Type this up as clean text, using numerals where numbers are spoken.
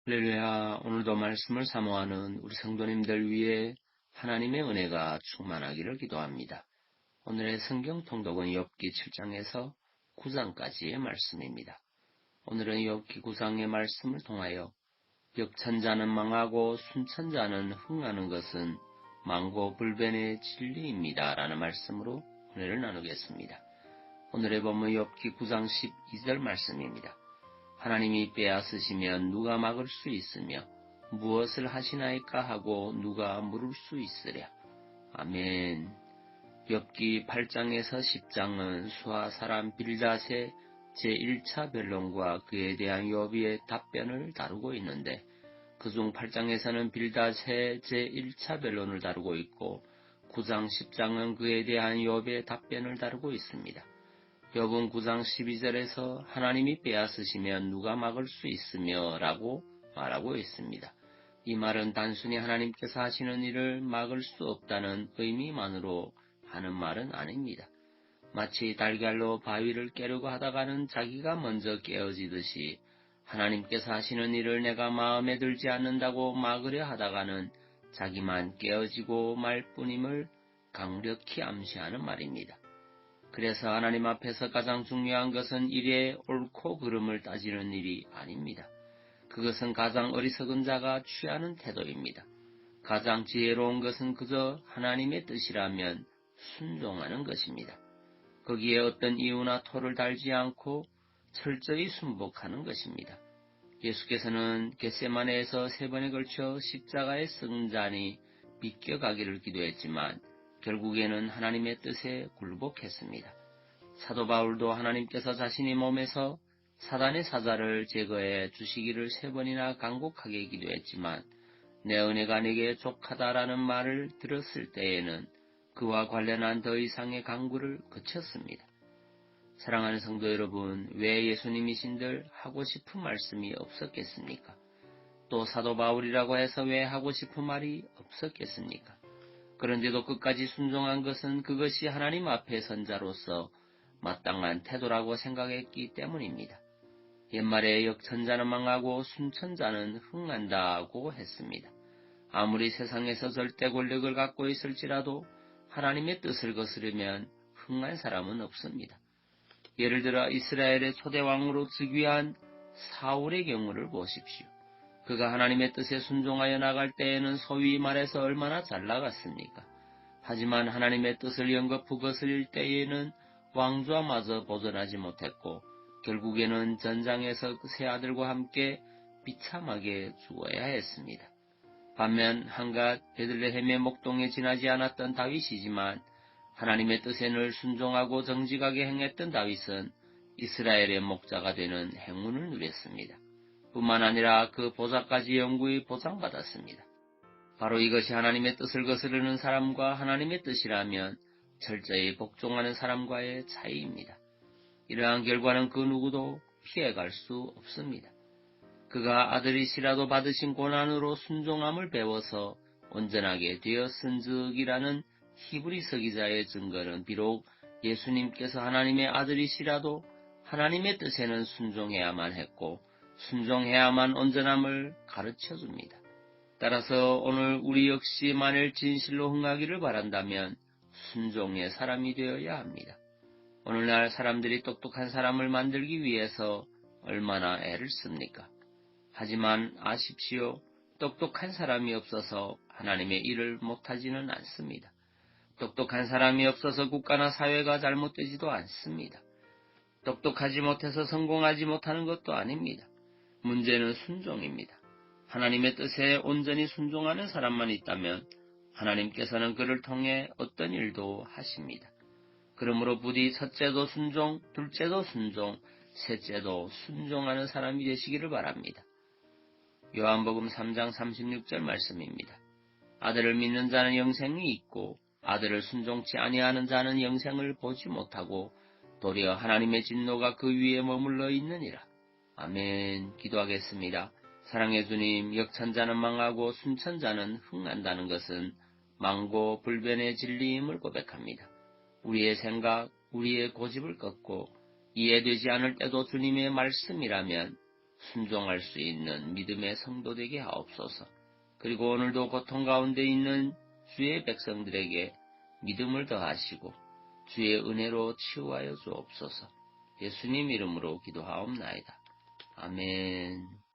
할렐루야. 오늘도 말씀을 사모하는 우리 성도님들 위해 하나님의 은혜가 충만하기를 기도합니다. 오늘의 성경 통독은 욥기 7장에서 9장까지의 말씀입니다. 오늘은 욥기 9장의 말씀을 통하여 역천자는 망하고 순천자는 흥하는 것은 망고불변의 진리입니다 라는 말씀으로 은혜를 나누겠습니다. 오늘의 본문 욥기 9장 12절 말씀입니다. 하나님이 빼앗으시면 누가 막을 수 있으며 무엇을 하시나이까 하고 누가 물을 수 있으랴. 아멘. 욥기 8장에서 10장은 수아 사람 빌닷의 제1차 변론과 그에 대한 욥의 답변을 다루고 있는데 그중 8장에서는 빌닷의 제1차 변론을 다루고 있고 9장 10장은 그에 대한 욥의 답변을 다루고 있습니다. 욥은 9장 12절에서 하나님이 빼앗으시면 누가 막을 수 있으며 라고 말하고 있습니다. 이 말은 단순히 하나님께서 하시는 일을 막을 수 없다는 의미만으로 하는 말은 아닙니다. 마치 달걀로 바위를 깨려고 하다가는 자기가 먼저 깨어지듯이 하나님께서 하시는 일을 내가 마음에 들지 않는다고 막으려 하다가는 자기만 깨어지고 말 뿐임을 강력히 암시하는 말입니다. 그래서 하나님 앞에서 가장 중요한 것은 일의 옳고 그름을 따지는 일이 아닙니다. 그것은 가장 어리석은 자가 취하는 태도입니다. 가장 지혜로운 것은 그저 하나님의 뜻이라면 순종하는 것입니다. 거기에 어떤 이유나 토를 달지 않고 철저히 순복하는 것입니다. 예수께서는 겟세마네에서 3번에 걸쳐 십자가의 승잔이 비껴가기를 기도했지만 결국에는 하나님의 뜻에 굴복했습니다. 사도 바울도 하나님께서 자신의 몸에서 사단의 사자를 제거해 주시기를 3번이나 간곡하게 기도했지만 내 은혜가 내게 족하다라는 말을 들었을 때에는 그와 관련한 더 이상의 강구를 그쳤습니다. 사랑하는 성도 여러분, 왜 예수님이신들 하고 싶은 말씀이 없었겠습니까? 또 사도 바울이라고 해서 왜 하고 싶은 말이 없었겠습니까? 그런데도 끝까지 순종한 것은 그것이 하나님 앞에 선 자로서 마땅한 태도라고 생각했기 때문입니다. 옛말에 역천자는 망하고 순천자는 흥한다고 했습니다. 아무리 세상에서 절대 권력을 갖고 있을지라도 하나님의 뜻을 거스르면 흥한 사람은 없습니다. 예를 들어 이스라엘의 초대 왕으로 즉위한 사울의 경우를 보십시오. 그가 하나님의 뜻에 순종하여 나갈 때에는 소위 말해서 얼마나 잘 나갔습니까? 하지만 하나님의 뜻을 연거푸 거스릴 때에는 왕좌마저 보존하지 못했고 결국에는 전장에서 세 아들과 함께 비참하게 죽어야 했습니다. 반면 한갓 베들레헴의 목동에 지나지 않았던 다윗이지만 하나님의 뜻에 늘 순종하고 정직하게 행했던 다윗은 이스라엘의 목자가 되는 행운을 누렸습니다. 뿐만 아니라 그 보좌까지 영구히 보장받았습니다. 바로 이것이 하나님의 뜻을 거스르는 사람과 하나님의 뜻이라면 철저히 복종하는 사람과의 차이입니다. 이러한 결과는 그 누구도 피해갈 수 없습니다. 그가 아들이시라도 받으신 고난으로 순종함을 배워서 온전하게 되었은즉이라는 히브리서 기자의 증거는 비록 예수님께서 하나님의 아들이시라도 하나님의 뜻에는 순종해야만 했고 순종해야만 온전함을 가르쳐줍니다. 따라서 오늘 우리 역시 만일 진실로 흥하기를 바란다면 순종의 사람이 되어야 합니다. 오늘날 사람들이 똑똑한 사람을 만들기 위해서 얼마나 애를 씁니까? 하지만 아십시오. 똑똑한 사람이 없어서 하나님의 일을 못하지는 않습니다. 똑똑한 사람이 없어서 국가나 사회가 잘못되지도 않습니다. 똑똑하지 못해서 성공하지 못하는 것도 아닙니다. 문제는 순종입니다. 하나님의 뜻에 온전히 순종하는 사람만 있다면 하나님께서는 그를 통해 어떤 일도 하십니다. 그러므로 부디 첫째도 순종, 둘째도 순종, 셋째도 순종하는 사람이 되시기를 바랍니다. 요한복음 3장 36절 말씀입니다. 아들을 믿는 자는 영생이 있고 아들을 순종치 아니하는 자는 영생을 보지 못하고 도리어 하나님의 진노가 그 위에 머물러 있느니라. 아멘. 기도하겠습니다. 사랑의 주님, 역천자는 망하고 순천자는 흥한다는 것은 망고불변의 진리임을 고백합니다. 우리의 생각, 우리의 고집을 꺾고 이해되지 않을 때도 주님의 말씀이라면 순종할 수 있는 믿음의 성도 되게 하옵소서. 그리고 오늘도 고통 가운데 있는 주의 백성들에게 믿음을 더하시고 주의 은혜로 치유하여 주옵소서. 예수님 이름으로 기도하옵나이다. 아멘.